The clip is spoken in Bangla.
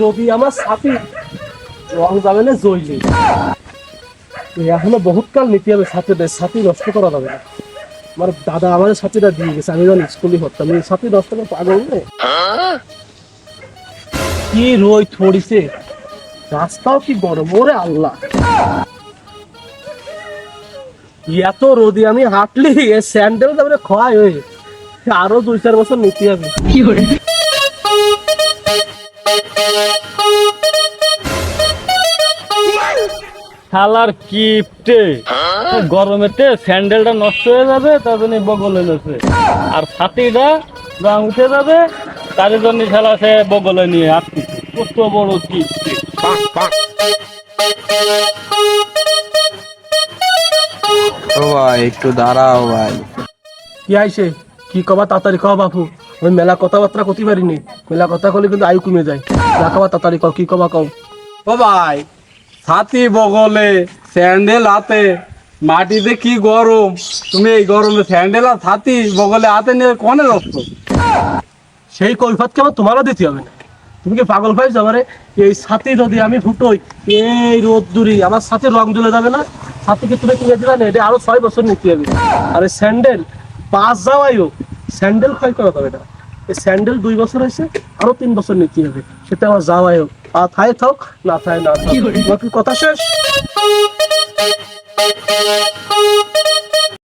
রবি আমার সাথী রং যাবে না জইলে এখনো বহুত কাল নিতে হবে সাথী নষ্ট করা যাবে না। আমার দাদা আমাদের সাথীটা দিয়ে গেছে, আমি যখন স্কুলে হতাম এই সাথী নষ্ট করে পাগল নেই। কি রোদ থড়িছে, রাস্তাও কি গরম, ওরে আল্লাহ এত রোদে আমি হাঁটলি স্যান্ডেল তারপরে ক্ষয় হয়ে আরো 2-4 বছর নিতে হবে। কি করে শালার কিপটে গরমেতে স্যান্ডেলটা নষ্ট হয়ে যাবে তার জন্য বগলে নেছে, আর ছাতিটা রং উঠে যাবে তার জন্য শালা সে বগলে নিয়ে আসতেছে। কত বড় কিপটে! ও ভাই একটু দাঁড়াও ভাই। কি আইছে, কি কবা তাড়াতাড়ি কও বাপু, আমি মেলা কথাবার্তা করতে পারিনি, মেলা কথা কলে কিন্তু আয়ু কমে যায়। যা কবা তাড়াতাড়ি কও, কি কবা কও। ও ভাই ছাতি বগলে স্যান্ডেল হাতে, মাটিতে কি গরম, তুমি এই গরমে স্যান্ডেল আর ছাতি বগলে হাতে নিয়ে কোনে যাচ্ছ? সেই কৈফত কেমন তোমারও দিতে হবে না, তুমি কি পাগল পাইছ আমারে? এই ছাতি যদি আমি ফুটোই এই রোদ দূরি আমার সাথে রং জ্বলে যাবে না? ছাতিকে তুমি কিনে দিলা না, এটা আরো 6 বছর নিতে হবে। আর এই স্যান্ডেল 5 যাওয়াইও স্যান্ডেল ক্ষয় করা যাবে না। এই স্যান্ডেল 2 বছর হয়েছে, আরো 3 বছর নিতে হবে, সেটা আমার যাওয়াইও থাই থাক না থাই না থাক। তোমার কি কথা শেষ?